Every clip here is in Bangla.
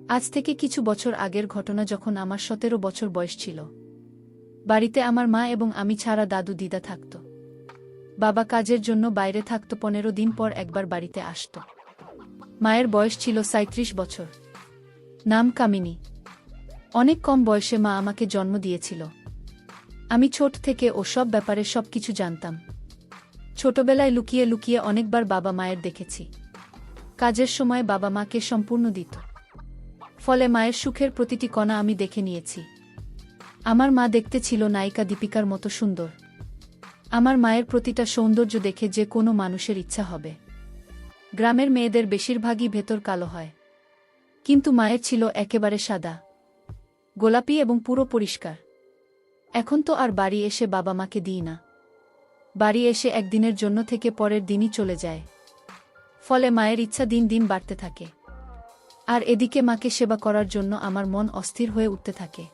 আজ থেকে কিছু বছর আগের ঘটনা, যখন আমার 17 বছর বয়স ছিল। বাড়িতে আমার মা এবং আমি ছাড়া দাদু দিদা থাকত। বাবা কাজের জন্য বাইরে থাকত, 15 দিন পর একবার বাড়িতে আসত। মায়ের বয়স ছিল 37 বছর। নাম কামিনী। অনেক কম বয়সে মা আমাকে জন্ম দিয়েছিল। আমি ছোট থেকে ও সব ব্যাপারে সবকিছু জানতাম। ছোটবেলায় লুকিয়ে লুকিয়ে অনেকবার বাবা মায়ের দেখেছি। কাজের সময় বাবা মাকে সম্পূর্ণ দিত, ফলে মায়ের সুখের প্রতিটি কণা আমি দেখে নিয়েছি। আমার মা দেখতে ছিল নায়িকা দীপিকার মতো সুন্দর। আমার মায়ের প্রতিটা সৌন্দর্য দেখে যে কোনো মানুষের ইচ্ছা হবে। গ্রামের মেয়েদের বেশিরভাগই ভেতর কালো হয়, কিন্তু মায়ের ছিল একেবারে সাদা, গোলাপি এবং পুরো পরিষ্কার। এখন তো আর বাড়ি এসে বাবা মাকে দিই না। বাড়ি এসে একদিনের জন্য থেকে পরের দিনই চলে যায়। ফলে মায়ের ইচ্ছা দিন দিন বাড়তে থাকে। আর এদিকে মাকে সেবা করার জন্য আমার মন অস্থির হয়ে উঠতে থাকে।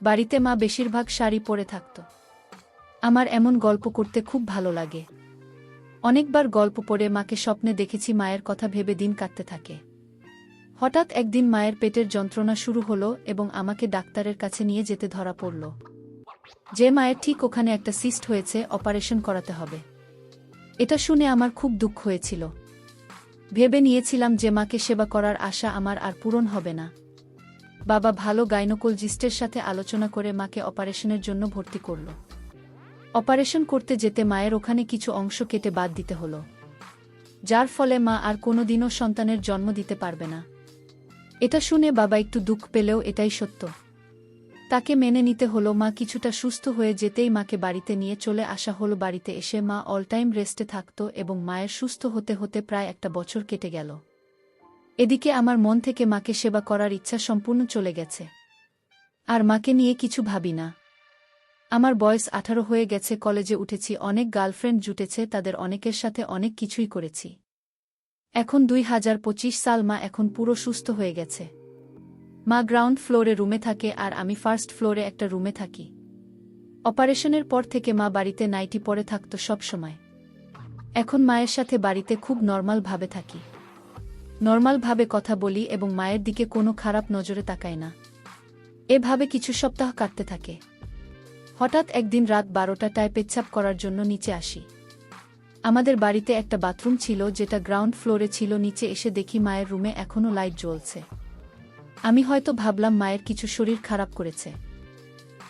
বাড়িতে মা বেশিরভাগ শাড়ি পরে থাকত। আমার এমন গল্প করতে খুব ভালো লাগে। অনেকবার গল্প পড়ে মাকে স্বপ্নে দেখেছি, মায়ের কথা ভেবে দিন কাটতে থাকে। হঠাৎ একদিন মায়ের পেটের যন্ত্রণা শুরু হলো এবং আমাকে ডাক্তারের কাছে নিয়ে যেতে ধরা পড়ল যে মায়ের ঠিক ওখানে একটা সিস্ট হয়েছে, অপারেশন করাতে হবে। এটা শুনে আমার খুব দুঃখ হয়েছিল। ভেবে নিয়েছিলাম যে মাকে সেবা করার আশা আমার আর পূরণ হবে না। বাবা ভালো গাইনোকোলজিস্টের সাথে আলোচনা করে মাকে অপারেশনের জন্য ভর্তি করল। অপারেশন করতে যেতে মায়ের ওখানে কিছু অংশ কেটে বাদ দিতে হলো, যার ফলে মা আর কোনোদিনও সন্তানের জন্ম দিতে পারবে না। এটা শুনে বাবা একটু দুঃখ পেলেও এটাই সত্য। তাকে মেনে নিতে হলো। মা কিছুটা সুস্থ হয়ে যেতেই মাকে বাড়িতে নিয়ে চলে আসা হলো। বাড়িতে এসে মা অল টাইম রেস্টে থাকত এবং মায়ের সুস্থ হতে হতে প্রায় একটা বছর কেটে গেল। এদিকে আমার মন থেকে মাকে সেবা করার ইচ্ছা সম্পূর্ণ চলে গেছে। আর মাকে নিয়ে কিছু ভাবি না। আমার বয়স 18 হয়ে গেছে, কলেজে উঠেছি, অনেক গার্লফ্রেন্ড জুটেছে, তাদের অনেকের সাথে অনেক কিছুই করেছি। এখন 2025 সাল, মা এখন পুরো সুস্থ হয়ে গেছে। মা গ্রাউন্ড ফ্লোরে রুমে থাকে আর আমি ফার্স্ট ফ্লোরে একটা রুমে থাকি। অপারেশনের পর থেকে মা বাড়িতে নাইটি পরে থাকত সব সময়। এখন মায়ের সাথে বাড়িতে খুব নর্মালভাবে থাকি। নর্মালভাবে কথা বলি এবং মায়ের দিকে কোনো খারাপ নজরে তাকাই না। এভাবে কিছু সপ্তাহ কাটতে থাকে। হঠাৎ একদিন রাত 12টায় পেচ্ছাপ করার জন্য নিচে আসি। আমাদের বাড়িতে একটা বাথরুম ছিল যেটা গ্রাউন্ড ফ্লোরে ছিল। নিচে এসে দেখি মায়ের রুমে এখনও লাইট জ্বলছে। আমি হয়তো ভাবলাম মায়ের কিছু শরীর খারাপ করেছে,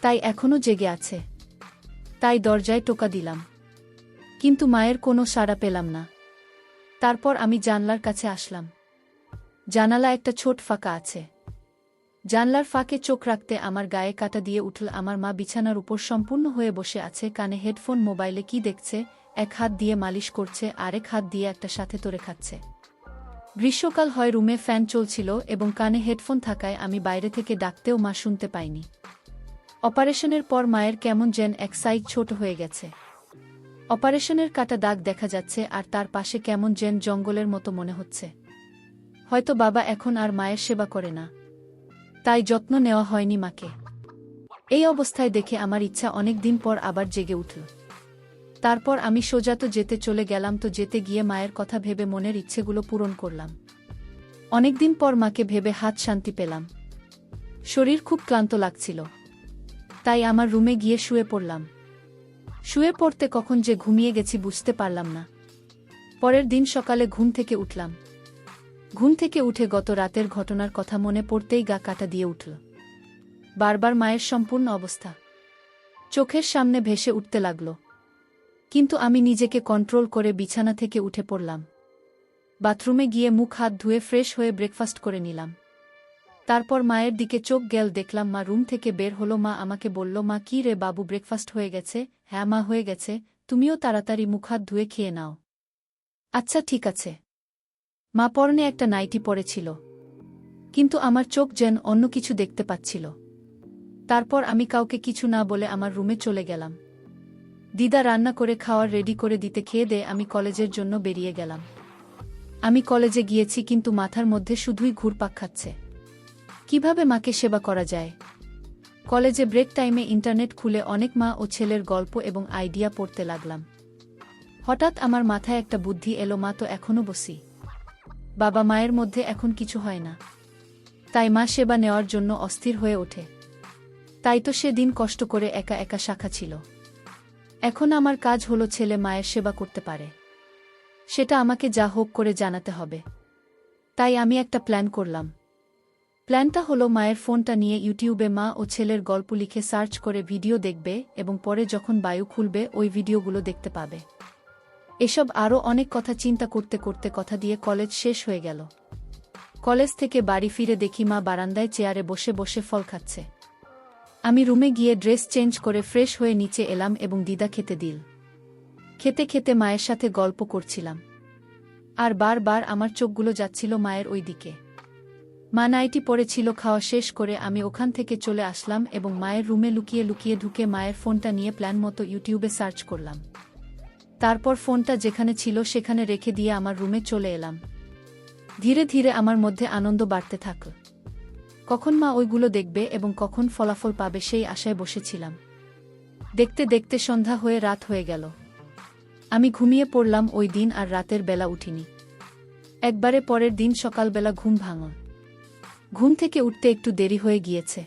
তাই এখনও জেগে আছে। তাই দরজায় টোকা দিলাম, কিন্তু মায়ের কোনো সাড়া পেলাম না। তারপর আমি জানলার কাছে আসলাম। জানালা একটা ছোট ফাঁকা আছে। জানলার ফাঁকে চোখ রাখতে আমার গায়ে কাঁটা দিয়ে উঠল। আমার মা বিছানার উপর সম্পূর্ণ হয়ে বসে আছে, কানে হেডফোন, মোবাইলে কি দেখছে, এক হাত দিয়ে মালিশ করছে, আরেক হাত দিয়ে একটা সাথে তোরে খাচ্ছে। গ্রীষ্মকাল হয়, রুমে ফ্যান চলছিল এবং কানে হেডফোন থাকায় আমি বাইরে থেকে ডাকতেও মা শুনতে পাইনি। অপারেশনের পর মায়ের কেমন যেন এক সাইড ছোট হয়ে গেছে। অপারেশনের কাটা দাগ দেখা যাচ্ছে আর তার পাশে কেমন যেন জঙ্গলের মতো মনে হচ্ছে। হয়তো বাবা এখন আর মায়ের সেবা করে না, তাই যত্ন নেওয়া হয়নি মাকে। এই অবস্থায় দেখে আমার ইচ্ছা অনেক দিন পর আবার জেগে উঠল। তারপর আমি সোজা তো যেতে চলে গেলাম। তো যেতে গিয়ে মায়ের কথা ভেবে মনের ইচ্ছেগুলো পূরণ করলাম। অনেকদিন পর মাকে ভেবে হাত শান্তি পেলাম। শরীর খুব ক্লান্ত লাগছিল, তাই আমার রুমে গিয়ে শুয়ে পড়লাম। শুয়ে পড়তে কখন যে ঘুমিয়ে গেছি বুঝতে পারলাম না। পরের দিন সকালে ঘুম থেকে উঠলাম। ঘুম থেকে উঠে গত রাতের ঘটনার কথা মনে পড়তেই গা কাটা দিয়ে উঠল। বারবার মায়ের সম্পূর্ণ অবস্থা চোখের সামনে ভেসে উঠতে লাগল, কিন্তু আমি নিজেকে কন্ট্রোল করে বিছানা থেকে উঠে পড়লাম। বাথরুমে গিয়ে মুখ হাত ধুয়ে ফ্রেশ হয়ে ব্রেকফাস্ট করে নিলাম। তারপর মায়ের দিকে চোখ গেল, দেখলাম মা রুম থেকে বের হলো। মা আমাকে বলল, মা কি রে বাবু, ব্রেকফাস্ট হয়ে গেছে? হ্যাঁ মা, হয়ে গেছে। তুমিও তাড়াতাড়ি মুখ হাত ধুয়ে খেয়ে নাও। আচ্ছা ঠিক আছে। মা পরনে একটা নাইটি পরেছিল, কিন্তু আমার চোখ যেন অন্য কিছু দেখতে পাচ্ছিল। তারপর আমি কাউকে কিছু না বলে আমার রুমে চলে গেলাম। দিদা রান্না করে খাওয়ার রেডি করে দিতে খেয়ে দিয়ে আমি কলেজের জন্য বেরিয়ে গেলাম। আমি কলেজে গিয়েছি, কিন্তু মাথার মধ্যে শুধুই ঘুরপাক খাচ্ছে। কিভাবে মাকে সেবা করা যায়? কলেজে ব্রেক টাইমে ইন্টারনেট খুলে অনেক মা ও ছেলের গল্প এবং আইডিয়া পড়তে লাগলাম। হঠাৎ আমার মাথায় একটা বুদ্ধি এলো, মা তো এখনো বসি, বাবা মায়ের মধ্যে এখন কিছু হয় না। তাই মা সেবা নেওয়ার জন্য অস্থির হয়ে ওঠে। তাই তো সেদিন কষ্ট করে একা একা শাখা ছিল। এখন আমার কাজ হলো ছেলে মায়ের সেবা করতে পারে, সেটা আমাকে যা হোক করে জানাতে হবে। তাই আমি একটা প্ল্যান করলাম। প্ল্যানটা হলো মায়ের ফোনটা নিয়ে ইউটিউবে মা ও ছেলের গল্প লিখে সার্চ করে ভিডিও দেখবে এবং পরে যখন বায়ু খুলবে ওই ভিডিওগুলো দেখতে পাবে। এসব আরও অনেক কথা চিন্তা করতে করতে কথা দিয়ে কলেজ শেষ হয়ে গেল। কলেজ থেকে বাড়ি ফিরে দেখি মা বারান্দায় চেয়ারে বসে বসে ফল খাচ্ছে। আমি রুমে গিয়ে ড্রেস চেঞ্জ করে ফ্রেশ হয়ে নিচে এলাম এবং দিদা খেতে দিল। খেতে খেতে মায়ের সাথে গল্প করছিলাম। আর বারবার আমার চোখগুলো যাচ্ছিল মায়ের ওই দিকে। মা নাইটি পরেছিল। খাওয়া শেষ করে আমি ওখান থেকে চলে আসলাম এবং মায়ের রুমে লুকিয়ে লুকিয়ে ঢুকে মায়ের ফোনটা নিয়ে প্ল্যান মতো ইউটিউবে সার্চ করলাম। তারপর ফোনটা যেখানে ছিল সেখানে রেখে দিয়ে আমার রুমে চলে এলাম। ধীরে ধীরে আমার মধ্যে আনন্দ বাড়তে থাকল। কখন মা ওইগুলো দেখবে এবং কখন ফলাফল পাবে সেই আশায় বসেছিলাম। দেখতে দেখতে সন্ধ্যা হয়ে রাত হয়ে গেল। আমি ঘুমিয়ে পড়লাম ওই দিন আর রাতের বেলা উঠিনি। একবারে পরের দিন সকালবেলা ঘুম ভাঙল। ঘুম থেকে উঠতে একটু দেরি হয়ে গিয়েছে।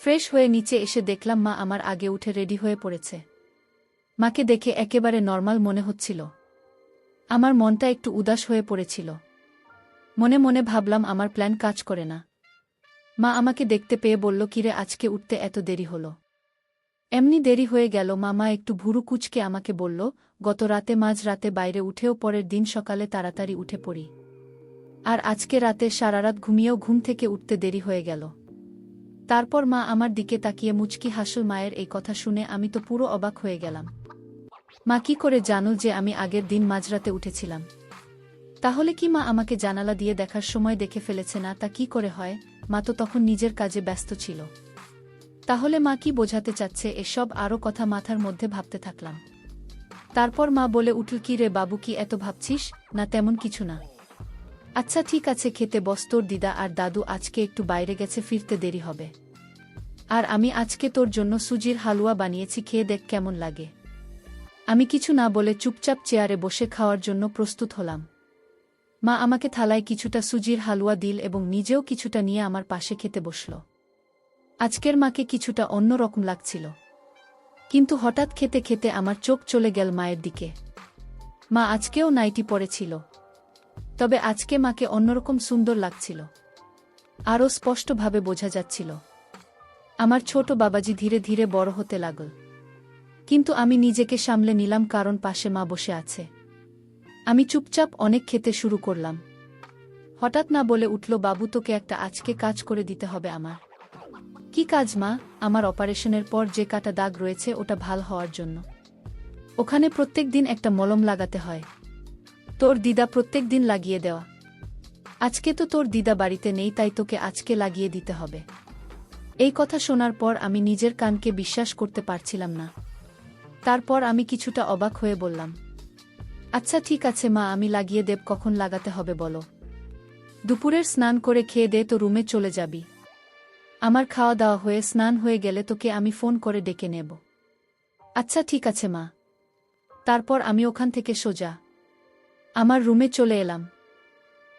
ফ্রেশ হয়ে নিচে এসে দেখলাম মা আমার আগে উঠে রেডি হয়ে পড়েছে। মাকে দেখে একেবারে নর্মাল মনে হচ্ছিল। আমার মনটা একটু উদাস হয়ে পড়েছিল। মনে মনে ভাবলাম আমার প্ল্যান কাজ করে না। মা আমাকে দেখতে পেয়ে বলল, কিরে আজকে উঠতে এত দেরি হলো? এমনি দেরি হয়ে গেল? মামা একটু ভুরু কুঁচকে আমাকে বলল, গত রাতে মাঝ রাতে বাইরে উঠেও পরের দিন সকালে তাড়াতাড়ি উঠে পড়ি। আর আজকে রাতে সারারাত ঘুমিয়েও ঘুম থেকে উঠতে দেরি হয়ে গেল। তারপর মা আমার দিকে তাকিয়ে মুচকি হাসল। মায়ের এই কথা শুনে আমি তো পুরো অবাক হয়ে গেলাম। মা কি করে জানো যে আমি আগের দিন মাঝরাতে উঠেছিলাম? তাহলে কি মা আমাকে জানালা দিয়ে দেখার সময় দেখে ফেলেছে না? তা কি করে হয়? মা তো তখন নিজের কাজে ব্যস্ত ছিল। তাহলে মা কি বোঝাতে চাচ্ছে? এসব আরও কথা মাথার মধ্যে ভাবতে থাকলাম। তারপর মা বলে উঠল, কি রে বাবু, কি এত ভাবছিস? না তেমন কিছু না। আচ্ছা ঠিক আছে, খেতে বস। তোর দিদা আর দাদু আজকে একটু বাইরে গেছে, ফিরতে দেরি হবে। আর আমি আজকে তোর জন্য সুজির হালুয়া বানিয়েছি, খেয়ে দেখ কেমন লাগে। আমি কিছু না বলে চুপচাপ চেয়ারে বসে খাওয়ার জন্য প্রস্তুত হলাম। মা আমাকে থালায় কিছুটা সুজির হালুয়া দিল এবং নিজেও কিছুটা নিয়ে আমার পাশে খেতে বসল। আজকের মাকে কিছুটা অন্যরকম লাগছিল। কিন্তু হঠাৎ খেতে খেতে আমার চোখ চলে গেল মায়ের দিকে। মা আজকেও নাইটি পরেছিল, তবে আজকে মাকে অন্যরকম সুন্দর লাগছিল। আরও স্পষ্টভাবে বোঝা যাচ্ছিল। আমার ছোট বাবাজি ধীরে ধীরে বড় হতে লাগল। কিন্তু আমি নিজেকে সামলে নিলাম, কারণ পাশে মা বসে আছে। আমি চুপচাপ অনেক খেতে শুরু করলাম। হঠাৎ না বলে উঠল, বাবু তোকে একটা আজকে কাজ করে দিতে হবে আমার। কি কাজ মা? আমার অপারেশনের পর যে কাটা দাগ রয়েছে ওটা ভাল হওয়ার জন্য। ওখানে প্রত্যেক দিন একটা মলম লাগাতে হয়। তোর দিদা প্রত্যেক দিন লাগিয়ে দেওয়া। আজকে তো তোর দিদা বাড়িতে নেই, তাই তোকে আজকে লাগিয়ে দিতে হবে। এই কথা শোনার পর আমি নিজের কানকে বিশ্বাস করতে পারছিলাম না। তারপর আমি কিছুটা অবাক হয়ে বললাম, আচ্ছা ঠিক আছে মা, আমি লাগিয়ে দেব। কখন লাগাতে হবে বলো? দুপুরের স্নান করে খেয়ে দে তো রুমে চলে যাবি। আমার খাওয়া দাওয়া হয়ে স্নান হয়ে গেলে তোকে আমি ফোন করে ডেকে নেব। আচ্ছা ঠিক আছে মা। তারপর আমি ওখান থেকে সোজা আমার রুমে চলে এলাম।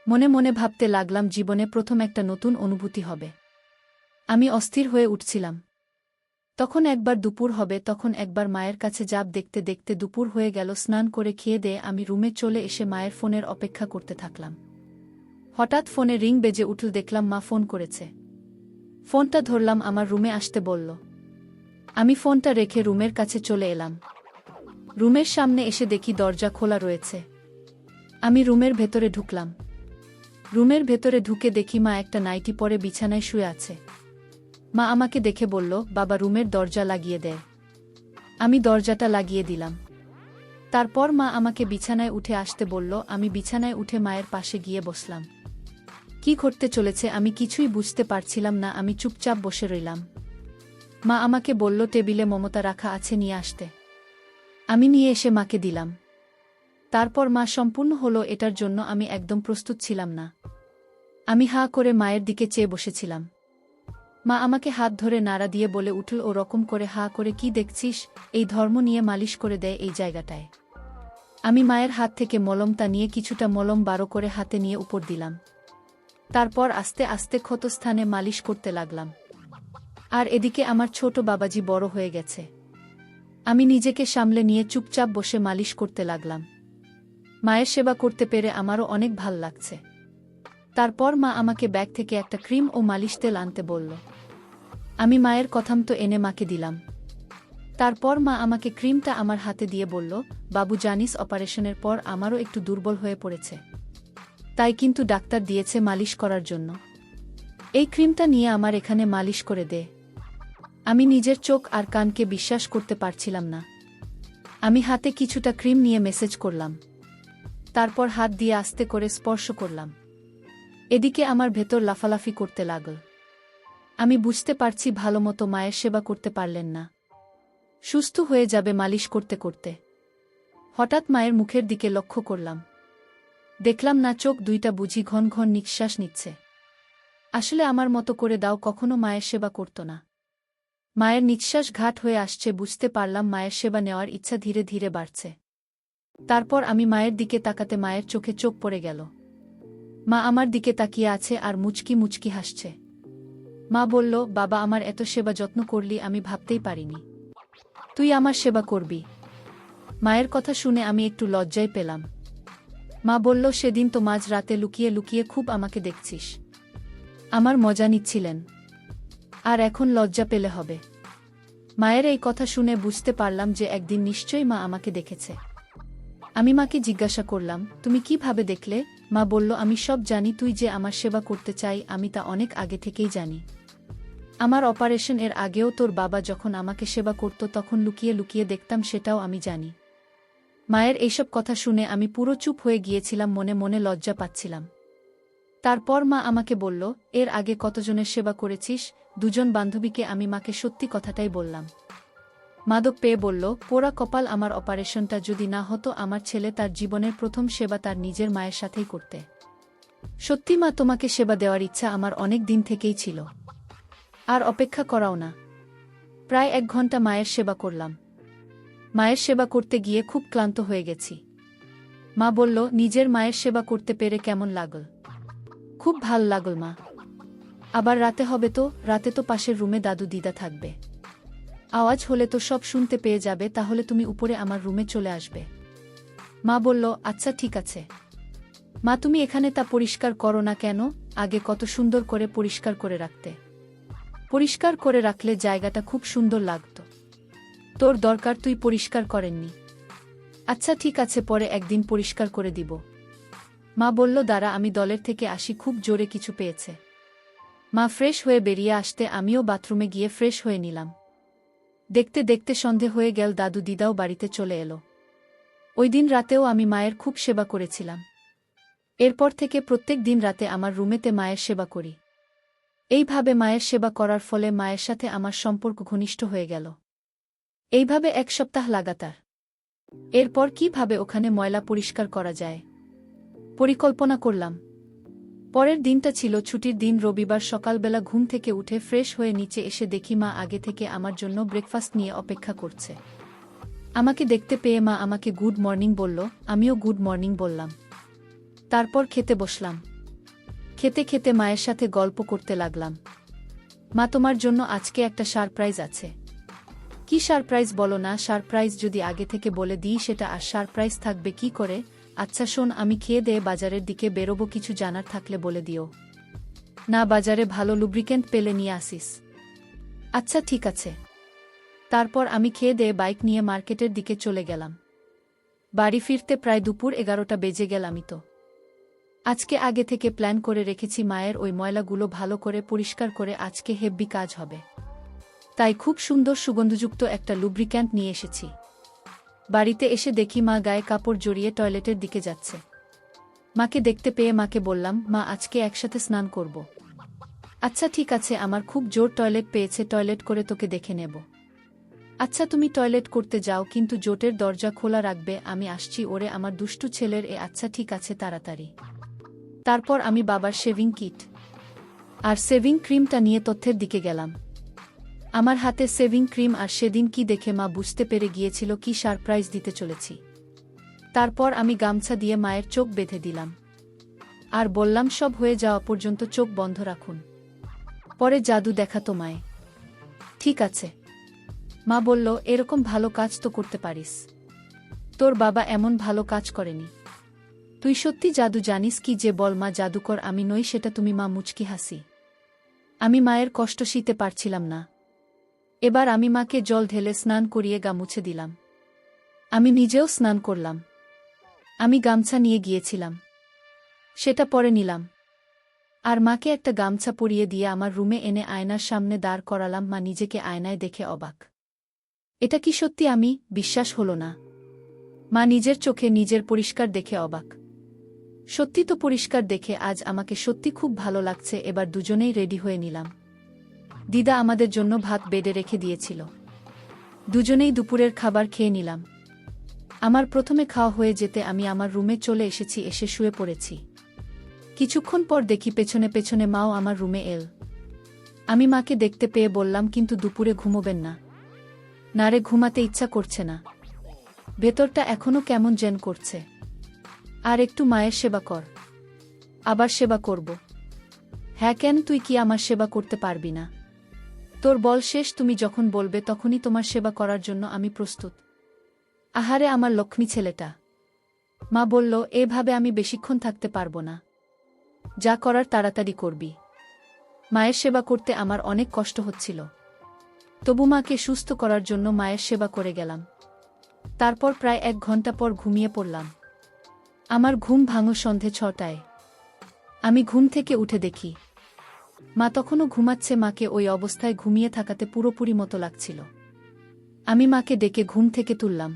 মনে মনে ভাবতে লাগলাম, জীবনে প্রথম একটা নতুন অনুভূতি হবে। আমি অস্থির হয়ে উঠছিলাম। তখন একবার দুপুর হবে, তখন একবার মায়ের কাছে যাব। দেখতে দেখতে দুপুর হয়ে গেল। স্নান করে খেয়ে দিয়ে আমি রুমে চলে এসে মায়ের ফোনের অপেক্ষা করতে থাকলাম। হঠাৎ ফোনে রিং বেজে উঠল। দেখলাম মা ফোন করেছে। ফোনটা ধরলাম, আমার রুমে আসতে বলল। আমি ফোনটা রেখে রুমের কাছে চলে এলাম। রুমের সামনে এসে দেখি দরজা খোলা রয়েছে। আমি রুমের ভেতরে ঢুকলাম। রুমের ভেতরে ঢুকে দেখি মা একটা নাইটি পরে বিছানায় শুয়ে আছে। মা আমাকে দেখে বলল, বাবা রুমের দরজা লাগিয়ে দেয়। আমি দরজাটা লাগিয়ে দিলাম। তারপর মা আমাকে বিছানায় উঠে আসতে বলল। আমি বিছানায় উঠে মায়ের পাশে গিয়ে বসলাম। কি ঘটতে চলেছে আমি কিছুই বুঝতে পারছিলাম না। আমি চুপচাপ বসে রইলাম। মা আমাকে বলল, টেবিলে মমতা রাখা আছে, নিয়ে আসতে। আমি নিয়ে এসে মাকে দিলাম। তারপর মা সম্পূর্ণ হলো, এটার জন্য আমি একদম প্রস্তুত ছিলাম না। আমি হাঁ করে মায়ের দিকে চেয়ে বসেছিলাম। মা আমাকে হাত ধরে নাড়া দিয়ে বলে উঠল, ও রকম করে হাঁ করে কি দেখছিস? এই ধর্ম নিয়ে মালিশ করে দেয় এই জায়গাটায়। আমি মায়ের হাত থেকে মলমটা নিয়ে কিছুটা মলম বারো করে হাতে নিয়ে উপর দিলাম। তারপর আস্তে আস্তে ক্ষতস্থানে মালিশ করতে লাগলাম। আর এদিকে আমার ছোট বাবাজি বড় হয়ে গেছে। আমি নিজেকে সামলে নিয়ে চুপচাপ বসে মালিশ করতে লাগলাম। মায়ের সেবা করতে পেরে আমারও অনেক ভাল লাগছে। তারপর মা আমাকে ব্যাগ থেকে একটা ক্রিম ও মালিশ তেল আনতে বলল। আমি মায়ের কথামতো এনে মাকে দিলাম। তারপর মা আমাকে ক্রিমটা আমার হাতে দিয়ে বলল, বাবু জানিস অপারেশনের পর আমারও একটু দুর্বল হয়ে পড়েছে, তাই কিন্তু ডাক্তার দিয়েছে মালিশ করার জন্য। এই ক্রিমটা নিয়ে আমার এখানে মালিশ করে দে। আমি নিজের চোখ আর কানকে বিশ্বাস করতে পারছিলাম না। আমি হাতে কিছুটা ক্রিম নিয়ে মেসেজ করলাম, তারপর হাত দিয়ে আস্তে করে স্পর্শ করলাম। এদিকে আমার ভেতর লাফালাফি করতে লাগল। আমি বুঝতে পারছি ভালোমতো মায়ের সেবা করতে পারলেন না, সুস্থ হয়ে যাবে মালিশ করতে করতে। হঠাৎ মায়ের মুখের দিকে লক্ষ্য করলাম, দেখলাম না চোখ দুইটা বুঝি ঘন ঘন নিঃশ্বাস নিচ্ছে। আসলে আমার মতো করে দাও কখনো মায়ের সেবা করত না। মায়ের নিঃশ্বাস ঘাট হয়ে আসছে, বুঝতে পারলাম মায়ের সেবা নেওয়ার ইচ্ছা ধীরে ধীরে বাড়ছে। তারপর আমি মায়ের দিকে তাকাতে মায়ের চোখে চোখ পড়ে গেল। মা আমার দিকে তাকিয়ে আছে আর মুচকি মুচকি হাসছে। মা বলল, বাবা আমার এত সেবা যত্ন করলি আমি ভাবতেই পারিনি তুই আমার সেবা করবি। মায়ের কথা শুনে আমি একটু লজ্জায় পেলাম। মা বলল, সেদিন তো মাঝ রাতে লুকিয়ে লুকিয়ে খুব আমাকে দেখছিস, আমার মজা নিচ্ছিলেন, আর এখন লজ্জা পেলে হবে। মায়ের এই কথা শুনে বুঝতে পারলাম যে একদিন নিশ্চয়ই মা আমাকে দেখেছে। আমি মাকে জিজ্ঞাসা করলাম, তুমি কিভাবে দেখলে? মা বলল, আমি সব জানি, তুই যে আমার সেবা করতে চাই আমি তা অনেক আগে থেকেই জানি। আমার অপারেশন এর আগেও তোর বাবা যখন আমাকে সেবা করত তখন লুকিয়ে লুকিয়ে দেখতাম, সেটাও আমি জানি। মায়ের এইসব কথা শুনে আমি পুরো চুপ হয়ে গিয়েছিলাম, মনে মনে লজ্জা পাচ্ছিলাম। তারপর মা আমাকে বলল, এর আগে কতজনের সেবা করেছিস? 2 জন বান্ধবীকে। আমি মাকে সত্যি কথাটাই বললাম। মাদক পেয়ে বলল, পোড়া কপাল, আমার অপারেশনটা যদি না হতো আমার ছেলে তার জীবনের প্রথম সেবা তার নিজের মায়ের সাথেই করতে। সত্যি মা, তোমাকে সেবা দেওয়ার ইচ্ছা আমার অনেক দিন থেকেই ছিল, আর অপেক্ষা করাও না। প্রায় 1 ঘন্টা মায়ের সেবা করলাম। মায়ের সেবা করতে গিয়ে খুব ক্লান্ত হয়ে গেছি। মা বলল, নিজের মায়ের সেবা করতে পেরে কেমন লাগল? খুব ভাল লাগল মা। আবার রাতে হবে তো? রাতে তো পাশের রুমে দাদু দিদা থাকবে, আওয়াজ হলে তো সব শুনতে পেয়ে যাবে, তাহলে তুমি উপরে আমার রুমে চলে আসবে। মা বলল, আচ্ছা ঠিক আছে। মা তুমি এখানে তা পরিষ্কার করো না কেন? আগে কত সুন্দর করে পরিষ্কার করে রাখতে। পরিষ্কার করে রাখলে জায়গাটা খুব সুন্দর লাগতো। তোর দরকার তুই পরিষ্কার করেননি। আচ্ছা ঠিক আছে, পরে একদিন পরিষ্কার করে দিব। মা বলল, দাঁড়া আমি দলের থেকে আসি, খুব জোরে কিছু পেয়েছে। মা ফ্রেশ হয়ে বেরিয়ে আসতে আমিও বাথরুমে গিয়ে ফ্রেশ হয়ে নিলাম। দেখতে দেখতে সন্ধে হয়ে গেল, দাদু দিদাও বাড়িতে চলে এলো। ওই দিন রাতেও আমি মায়ের খুব সেবা করেছিলাম। এরপর থেকে প্রত্যেক দিন রাতে আমার রুমেতে মায়ের সেবা করি। এইভাবে মায়ের সেবা করার ফলে মায়ের সাথে আমার সম্পর্ক ঘনিষ্ঠ হয়ে গেল। এইভাবে 1 সপ্তাহ লাগাতার। এরপর কিভাবে ওখানে ময়লা পরিষ্কার করা যায় পরিকল্পনা করলাম। পরের দিনটা ছিল ছুটির দিন, রবিবার। সকালবেলা ঘুম থেকে উঠে ফ্রেশ হয়ে নিচে এসে দেখি মা আগে থেকে আমার জন্য ব্রেকফাস্ট নিয়ে অপেক্ষা করছে। আমাকে দেখতে পেয়ে মা আমাকে গুড মর্নিং বলল, আমিও গুড মর্নিং বললাম। তারপর খেতে বসলাম। খেতে খেতে মায়ের সাথে গল্প করতে লাগলাম। মা তোমার জন্য আজকে একটা সারপ্রাইজ আছে। কি সারপ্রাইজ বলো না? সারপ্রাইজ যদি আগে থেকে বলে দিই সেটা আর সারপ্রাইজ থাকবে কি করে? আচ্ছা শোন, আমি খেয়ে দিয়ে বাজারের দিকে বেরোবো, কিছু জানার থাকলে বলে দিও। না, বাজারে ভালো লুব্রিকেন্ট পেলে নিয়ে আসিস। আচ্ছা ঠিক আছে। তারপর আমি খেয়ে দিয়ে বাইক নিয়ে মার্কেটের দিকে চলে গেলাম। বাড়ি ফিরতে প্রায় দুপুর 11টা বেজে গেল। আমি তো আজকে আগে থেকে প্ল্যান করে রেখেছি মায়ের ওই ময়লাগুলো ভালো করে পরিষ্কার করে আজকে হেব্বি কাজ হবে। তাই খুব সুন্দর সুগন্ধযুক্ত একটা লুব্রিক্যান্ট নিয়ে এসেছি। বাড়িতে এসে দেখি মা গায়ে কাপড় জড়িয়ে টয়লেটের দিকে যাচ্ছে। মাকে দেখতে পেয়ে মাকে বললাম, মা আজকে একসাথে স্নান করব। আচ্ছা ঠিক আছে, আমার খুব জোর টয়লেট পেয়েছে, টয়লেট করে তোকে দেখে নেব। আচ্ছা তুমি টয়লেট করতে যাও, কিন্তু জোটের দরজা খোলা রাখবে, আমি আসছি। ওরে আমার দুষ্টু ছেলের এ। আচ্ছা ঠিক আছে, তাড়াতাড়ি। তারপর আমি বাবার শেভিং কিট আর সেভিং ক্রিমটা নিয়ে তথ্যের দিকে গেলাম। আমার হাতে সেভিং ক্রিম, আর সেদিন কি দেখে মা বুঝতে পেরে গিয়েছিল কি সারপ্রাইজ দিতে চলেছি। তারপর আমি গামছা দিয়ে মায়ের চোখ বেঁধে দিলাম। আর বললাম সব হয়ে যাওয়া পর্যন্ত চোখ বন্ধ রাখুন, পরে জাদু দেখাতো মায়ে। ঠিক আছে। মা বলল, এরকম ভালো কাজ তো করতে পারিস, তোর বাবা এমন ভালো কাজ করেনি। তুই সত্যি জাদু জানিস কি? যে বল মা, জাদুকর আমি নই সেটা তুমি। মা মুচকি হাসি। আমি মায়ের কষ্ট সইতে পারছিলাম না। এবার আমি মাকে জল ঢেলে স্নান করিয়ে গা মুছে দিলাম। আমি নিজেও স্নান করলাম। আমি গামছা নিয়ে গিয়েছিলাম, সেটা পরে নিলাম। আর মাকে একটা গামছা পরিয়ে দিয়ে আমার রুমে এনে আয়নার সামনে দাঁড় করালাম। মা নিজেকে আয়নায় দেখে অবাক। এটা কি সত্যি? আমি বিশ্বাস হলো না। মা নিজের চোখে নিজের পরিষ্কার দেখে অবাক। সত্যি তো পরিষ্কার দেখে আজ আমাকে সত্যি খুব ভালো লাগছে। এবার দুজনেই রেডি হয়ে নিলাম। দিদা আমাদের জন্য ভাত বেড়ে রেখে দিয়েছিল। দুজনেই দুপুরের খাবার খেয়ে নিলাম। আমার প্রথমে খাওয়া হয়ে যেতে আমি আমার রুমে চলে এসেছি, এসে শুয়ে পড়েছি। কিছুক্ষণ পর দেখি পেছনে পেছনে মাও আমার রুমে এল। আমি মাকে দেখতে পেয়ে বললাম, কিন্তু দুপুরে ঘুমোবেন না? না রে, ঘুমাতে ইচ্ছা করছে না, ভেতরটা এখনো কেমন যেন করছে। আর একটু মায়ের সেবা কর। আবার সেবা করব? হ্যাঁ, কেন? তুই কি আমার সেবা করতে পারবি না? তোর বল শেষ, তুমি যখন বলবে তখনই তোমার সেবা করার জন্য আমি প্রস্তুত। আহারে আমার লক্ষ্মী ছেলেটা। মা বলল, এভাবে আমি বেশিক্ষণ থাকতে পারবো না, যা করার তাড়াতাড়ি করবি। মায়ের সেবা করতে আমার অনেক কষ্ট হচ্ছিল, তবু মাকে সুস্থ করার জন্য মায়ের সেবা করে গেলাম। তারপর প্রায় 1 ঘন্টা পর ঘুমিয়ে পড়লাম। আমার ঘুম ভাঙল সন্ধে 6টায়। আমি ঘুম থেকে উঠে দেখি মা তখনও ঘুমাচ্ছে। মাকে ওই অবস্থায় ঘুমিয়ে থাকাতে পুরোপুরি মতো লাগছিল। আমি মাকে ডেকে ঘুম থেকে তুললাম।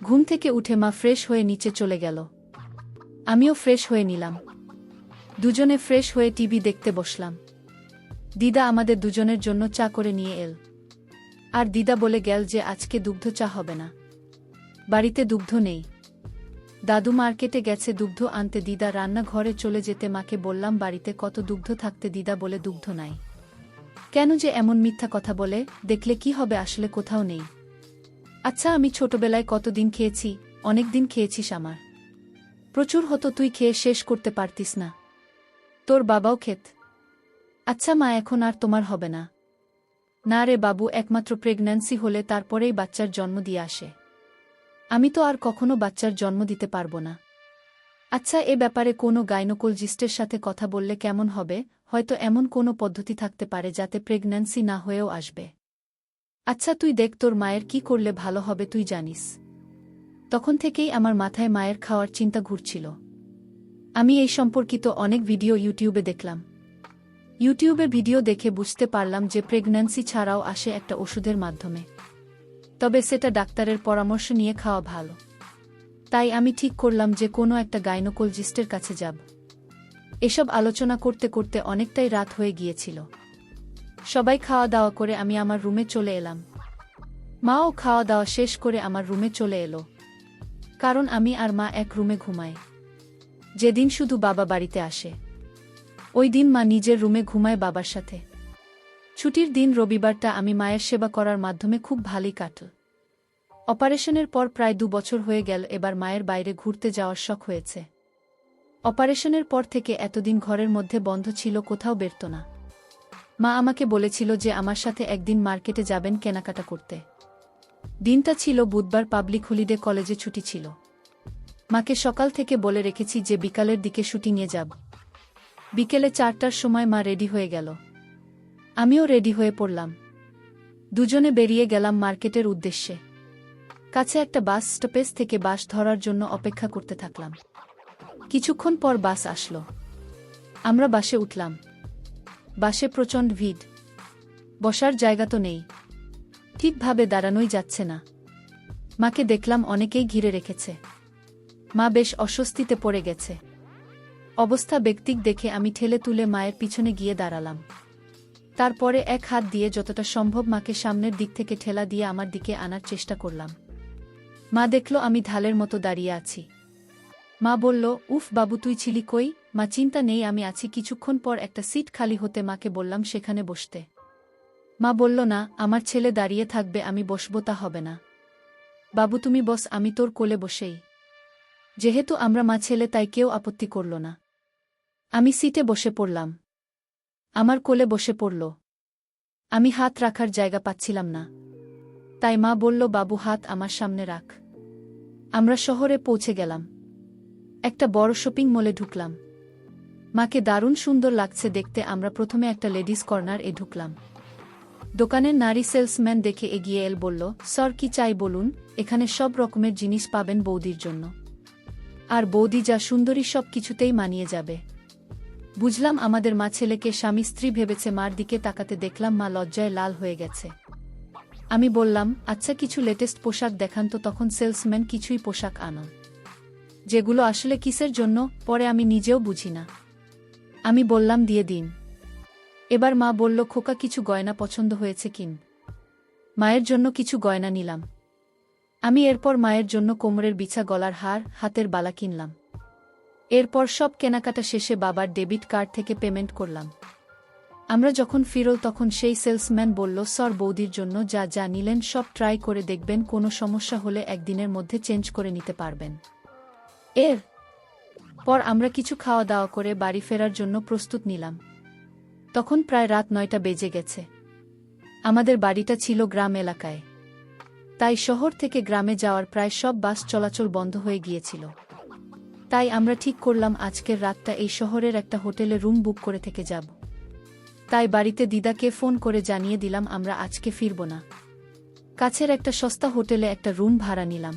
ঘুম থেকে উঠে মা ফ্রেশ হয়ে নিচে চলে গেল। আমিও ফ্রেশ হয়ে নিলাম। দুজনে ফ্রেশ হয়ে টিভি দেখতে বসলাম। দিদা আমাদের দুজনের জন্য চা করে নিয়ে এল। আর দিদা বলে গেল যে আজকে দুগ্ধ চা হবে না, বাড়িতে দুগ্ধ নেই। দাদু মার্কেটে গেছে দুগ্ধ আনতে। দিদা রান্নাঘরে চলে যেতে মাকে বললাম, বাড়িতে কত দুগ্ধ থাকতে। দিদা বলে, দুগ্ধ নাই। কেন যে এমন মিথ্যা কথা বলে? দেখলে কি হবে, আসলে কোথাও নেই। আচ্ছা, আমি ছোটবেলায় কতদিন খেয়েছি? অনেক দিন খেয়েছিস, আমার প্রচুর হতো, তুই খেয়ে শেষ করতে পারতিস না। তোর বাবাও খেত। আচ্ছা মা, এখন আর তোমার হবে না? না রে বাবু, একমাত্র প্রেগন্যান্সি হলে তারপরেই বাচ্চার জন্ম দিয়ে আসে। আমি তো আর কখনো বাচ্চার জন্ম দিতে পারবো না। আচ্ছা, এ ব্যাপারে কোনো গাইনোকোলজিস্টের সাথে কথা বললে কেমন হবে? হয়তো এমন কোনো পদ্ধতি থাকতে পারে যাতে প্রেগন্যান্সি না হয়েও আসবে। আচ্ছা তুই দেখ তোর মায়ের কি করলে ভালো হবে, তুই জানিস। তখন থেকেই আমার মাথায় মায়ের খাওয়ার চিন্তা ঘুরছিল। আমি এই সম্পর্কিত অনেক ভিডিও ইউটিউবে দেখলাম। ইউটিউবে ভিডিও দেখে বুঝতে পারলাম যে প্রেগন্যান্সি ছাড়াও আসে একটা ওষুধের মাধ্যমে, তবে সেটা ডাক্তারের পরামর্শ নিয়ে খাওয়া ভালো। তাই আমি ঠিক করলাম যে কোনো একটা গাইনোকোলজিস্টের কাছে যাব। এসব আলোচনা করতে করতে অনেকটাই রাত হয়ে গিয়েছিল। সবাই খাওয়া দাওয়া করে আমি আমার রুমে চলে এলাম। মাও খাওয়া দাওয়া শেষ করে আমার রুমে চলে এলো, কারণ আমি আর মা এক রুমে ঘুমাই। যেদিন শুধু বাবা বাড়িতে আসে, ওই দিন মা নিজের রুমে ঘুমায় বাবার সাথে। ছুটির দিন রবিবারটা আমি মায়ের সেবা করার মাধ্যমে খুব ভালোই কাটল। অপারেশনের পর প্রায় 2 বছর হয়ে গেল, এবার মায়ের বাইরে ঘুরতে যাওয়ার শখ হয়েছে। অপারেশনের পর থেকে এতদিন ঘরের মধ্যে বন্ধ ছিল, কোথাও বেরত না। মা আমাকে বলেছিল যে আমার সাথে একদিন মার্কেটে যাবেন কেনাকাটা করতে। দিনটা ছিল বুধবার, পাবলিক হলিডে, কলেজে ছুটি ছিল। মাকে সকাল থেকে বলে রেখেছি যে বিকালের দিকে শুটিংয়ে যাব। বিকেলে 4টার সময় মা রেডি হয়ে গেল। আমিও রেডি হয়ে পড়লাম। দুজনে বেরিয়ে গেলাম মার্কেটের উদ্দেশ্যে। কাছে একটা বাস স্টপেজ থেকে বাস ধরার জন্য অপেক্ষা করতে থাকলাম। কিছুক্ষণ পর বাস আসলো। আমরা বাসে উঠলাম। বাসে প্রচণ্ড ভিড়, বসার জায়গা তো নেই, ঠিকভাবে দাঁড়ানোই যাচ্ছে না। মাকে দেখলাম অনেকেই ঘিরে রেখেছে। মা বেশ অস্বস্তিতে পড়ে গেছে। অবস্থা বেগতিক দেখে আমি ঠেলে তুলে মায়ের পিছনে গিয়ে দাঁড়ালাম। তারপরে এক হাত দিয়ে যতটা সম্ভব মাকে সামনের দিক থেকে ঠেলা দিয়ে আমার দিকে আনার চেষ্টা করলাম। মা দেখল আমি ঢালের মতো দাঁড়িয়ে আছি। মা বলল, উফ বাবু, তুই ছিলি কই? মা, চিন্তা নেই, আমি আছি। কিছুক্ষণ পর একটা সিট খালি হতে মাকে বললাম সেখানে বসতে। মা বলল, না, আমার ছেলে দাঁড়িয়ে থাকবে, আমি বসবো, তা হবে না। বাবু তুমি বস, আমি তোর কোলে বসেই। যেহেতু আমরা মা ছেলে তাই কেউ আপত্তি করল না। আমি সিটে বসে পড়লাম। আমার কোলে বসে পড়ল। আমি হাত রাখার জায়গা পাচ্ছিলাম না। তাই মা বলল, বাবু হাত আমার সামনে রাখ। আমরা শহরে পৌঁছে গেলাম। একটা বড় শপিং মলে ঢুকলাম। মাকে দারুণ সুন্দর লাগছে দেখতে। আমরা প্রথমে একটা লেডিস কর্নার এ ঢুকলাম। দোকানের নারী সেলসম্যান দেখে এগিয়ে এল, বলল, স্যার কি চাই বলুন, এখানে সব রকমের জিনিস পাবেন বৌদির জন্য। আর বৌদি যা সুন্দরী সব কিছুতেই মানিয়ে যাবে। বুঝলাম আমাদের মা ছেলেকে স্বামী স্ত্রী ভেবেছে। মার দিকে তাকাতে দেখলাম মা লজ্জায় লাল হয়ে গেছে। আমি বললাম, আচ্ছা কিছু লেটেস্ট পোশাক দেখান তো। তখন সেলসম্যান কিছুই পোশাক আনো, যেগুলো আসলে কিসের জন্য পরে আমি নিজেও বুঝি না। আমি বললাম, দিয়ে দিন। এবার মা বলল, খোকা কিছু গয়না পছন্দ হয়েছে কিন। মায়ের জন্য কিছু গয়না নিলাম। আমি এরপর মায়ের জন্য কোমরের বিছা, গলার হার, হাতের বালা কিনলাম। এরপর সব কেনাকাটা শেষে বাবার ডেবিট কার্ড থেকে পেমেন্ট করলাম। আমরা যখন ফিরল তখন সেই সেলসম্যান বলল, স্যার বৌদির জন্য যা যা নিলেন সব ট্রাই করে দেখবেন, কোনো সমস্যা হলে একদিনের মধ্যে চেঞ্জ করে নিতে পারবেন। এর পর আমরা কিছু খাওয়া দাওয়া করে বাড়ি ফেরার জন্য প্রস্তুত নিলাম। তখন প্রায় রাত 9টা বেজে গেছে। আমাদের বাড়িটা ছিল গ্রাম এলাকায়, তাই শহর থেকে গ্রামে যাওয়ার প্রায় সব বাস চলাচল বন্ধ হয়ে গিয়েছিল। তাই আমরা ঠিক করলাম আজকের রাতটা এই শহরের একটা হোটেলে রুম বুক করে থেকে যাব। তাই বাড়িতে দিদাকে ফোন করে জানিয়ে দিলাম আমরা আজকে ফিরব না। কাছের একটা সস্তা হোটেলে একটা রুম ভাড়া নিলাম।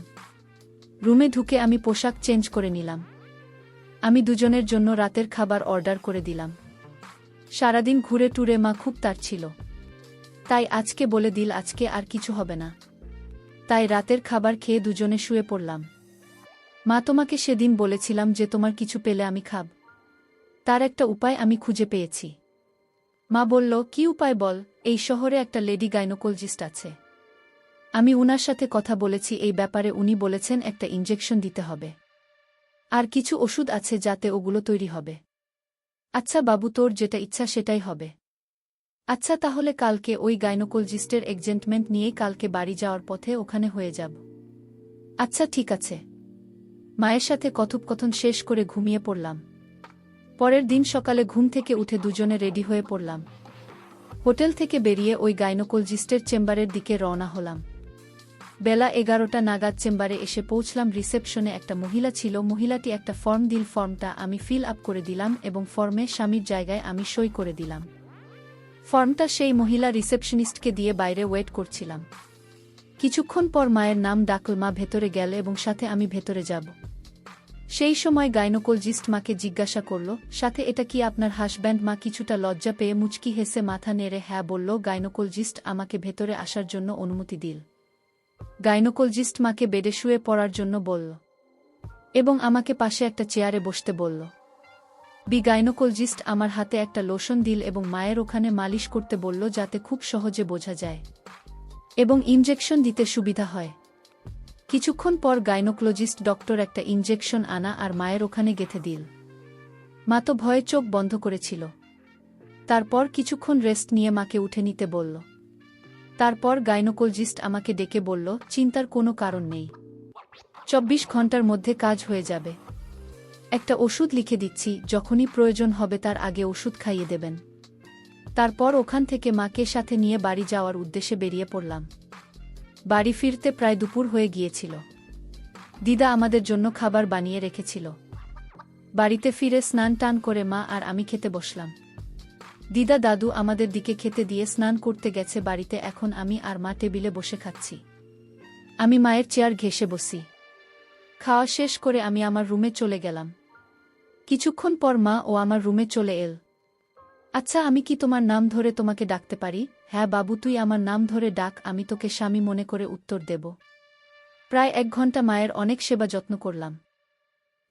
রুমে ঢুকে আমি পোশাক চেঞ্জ করে নিলাম। আমি দুজনের জন্য রাতের খাবার অর্ডার করে দিলাম। সারাদিন ঘুরে টুরে মা খুব তাড়ছিল, তাই আজকে বলে দিল আজকে আর কিছু হবে না। তাই রাতের খাবার খেয়ে দুজনে শুয়ে পড়লাম। মা, তোমাকে সেদিন বলেছিলাম যে তোমার কিছু পেলে আমি খাব, তার একটা উপায় আমি খুঁজে পেয়েছি। মা বলল, কি উপায় বল। এই শহরে একটা লেডি গাইনোকোলজিস্ট আছে, আমি উনার সাথে কথা বলেছি এই ব্যাপারে। উনি বলেছেন একটা ইনজেকশন দিতে হবে, আর কিছু ওষুধ আছে যাতে ওগুলো তৈরি হবে। আচ্ছা বাবু, তোর যেটা ইচ্ছা সেটাই হবে। আচ্ছা তাহলে কালকে ওই গাইনোকোলজিস্টের এক্সেন্টমেন্ট নিয়েই কালকে বাড়ি যাওয়ার পথে ওখানে হয়ে যাব। আচ্ছা ঠিক আছে। মায়ের সাথে কথোপকথন শেষ করে ঘুমিয়ে পড়লাম। পরের দিন সকালে ঘুম থেকে উঠে দুজনে রেডি হয়ে পড়লাম। হোটেল থেকে বেরিয়ে ওই গাইনোকোলজিস্টের চেম্বারের দিকে রওনা হলাম। বেলা 11টা নাগাদ চেম্বারে এসে পৌঁছলাম। রিসেপশনে একটা মহিলা ছিল। মহিলাটি একটা ফর্ম দিল। ফর্মটা আমি ফিল আপ করে দিলাম এবং ফর্মে স্বামীর জায়গায় আমি সই করে দিলাম। ফর্মটা সেই মহিলা রিসেপশনিস্টকে দিয়ে বাইরে ওয়েট করছিলাম। কিছুক্ষণ পর মায়ের নাম ডাকল। মা ভেতরে গেল এবং সাথে আমি ভেতরে যাব। সেই সময় গাইনোকোলজিস্ট মাকে জিজ্ঞাসা করল, সাথে এটা কি আপনার হাসব্যান্ড? মা কিছুটা লজ্জা পেয়ে মুচকি হেসে মাথা নেড়ে হ্যাঁ বলল। গাইনোকোলজিস্ট আমাকে ভেতরে আসার জন্য অনুমতি দিল। গাইনোকোলজিস্ট মাকে বেডে শুয়ে পড়ার জন্য বলল এবং আমাকে পাশে একটা চেয়ারে বসতে বলল। গাইনোকোলজিস্ট আমার হাতে একটা লোশন দিল এবং মায়ের ওখানে মালিশ করতে বলল যাতে খুব সহজে বোঝা যায় এবং ইনজেকশন দিতে সুবিধা হয়। কিছুক্ষণ পর গাইনোকোলজিস্ট ডক্টর একটা ইনজেকশন আনা আর মায়ের ওখানে গেঁথে দিল। মা তো ভয়ে চোখ বন্ধ করেছিল। তারপর কিছুক্ষণ রেস্ট নিয়ে মাকে উঠে নিতে বলল। তারপর গাইনোকোলজিস্ট আমাকে ডেকে বলল, চিন্তার কোনো কারণ নেই, 24 ঘন্টার মধ্যে কাজ হয়ে যাবে। একটা ওষুধ লিখে দিচ্ছি, যখনই প্রয়োজন হবে তার আগে ওষুধ খাইয়ে দেবেন। তারপর ওখান থেকে মাকে সাথে নিয়ে বাড়ি যাওয়ার উদ্দেশ্যে বেরিয়ে পড়লাম। বাড়ি ফিরতে প্রায় দুপুর হয়ে গিয়েছিল। দিদা আমাদের জন্য খাবার বানিয়ে রেখেছিল। বাড়িতে ফিরে স্নান টান করে মা আর আমি খেতে বসলাম। দিদা দাদু আমাদের দিকে খেতে দিয়ে স্নান করতে গেছে বাড়িতে। এখন আমি আর মা টেবিলে বসে খাচ্ছি। আমি মায়ের চেয়ার ঘেঁষে বসি। খাওয়া শেষ করে আমি আমার রুমে চলে গেলাম। কিছুক্ষণ পর মা ও আমার রুমে চলে এল। আচ্ছা, আমি কি তোমার নাম ধরে তোমাকে ডাকতে পারি? হ্যাঁ বাবু, তুই আমার নাম ধরে ডাক, আমি তোকে স্বামী মনে করে উত্তর দেব। প্রায় 1 ঘন্টা মায়ের অনেক সেবা যত্ন করলাম।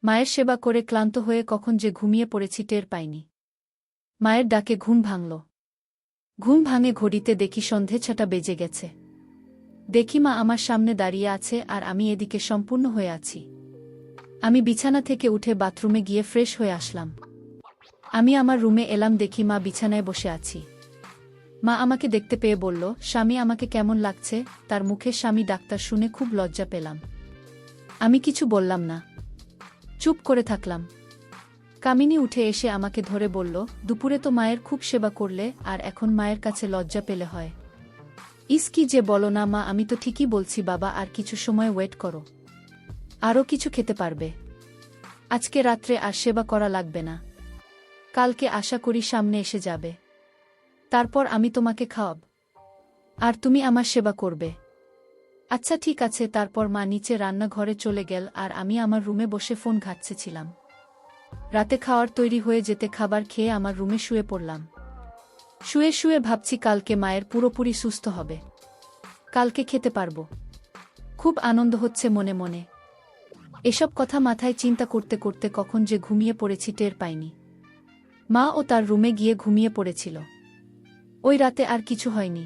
মায়ের সেবা করে ক্লান্ত হয়ে কখন যে ঘুমিয়ে পড়েছি টের পাইনি। মায়ের ডাকে ঘুম ভাঙল। ঘুম ভাঙে ঘড়িতে দেখি সন্ধে 6টা বেজে গেছে। দেখি মা আমার সামনে দাঁড়িয়ে আছে আর আমি এদিকে সম্পূর্ণ হয়ে আছি। আমি বিছানা থেকে উঠে বাথরুমে গিয়ে ফ্রেশ হয়ে আসলাম। আমি আমার রুমে এলাম, দেখি মা বিছানায় বসে আছি। মা আমাকে দেখতে পেয়ে বলল, স্বামী আমাকে কেমন লাগছে? তার মুখে স্বামী ডাক্তার শুনে খুব লজ্জা পেলাম। আমি কিছু বললাম না, চুপ করে থাকলাম। কামিনী উঠে এসে আমাকে ধরে বলল, দুপুরে তো মায়ের খুব সেবা করলে, আর এখন মায়ের কাছে লজ্জা পেলে হয়। ইস কি যে বলো না মা, আমি তো ঠিকই বলছি বাবা, আর কিছু সময় ওয়েট করো, আরও কিছু খেতে পারবে। আজকে রাত্রে আর সেবা করা লাগবে না, কালকে আশা করি সামনে এসে যাবে, তারপর আমি তোমাকে খাওয়াব, আর তুমি আমার সেবা করবে। আচ্ছা ঠিক আছে। তারপর মা নিচে রান্নাঘরে চলে গেল, আর আমি আমার রুমে বসে ফোন ঘাঁটছেছিলাম। রাতে খাওয়ার তৈরি হয়ে যেতে খাবার খেয়ে আমার রুমে শুয়ে পড়লাম। শুয়ে শুয়ে ভাবছি কালকে মায়ের পুরোপুরি সুস্থ হবে, কালকে খেতে পারব। খুব আনন্দ হচ্ছে মনে মনে। এসব কথা মাথায় চিন্তা করতে করতে কখন যে ঘুমিয়ে পড়েছি টের পাইনি। মা ও তার রুমে গিয়ে ঘুমিয়ে পড়েছিল। ওই রাতে আর কিছু হয়নি।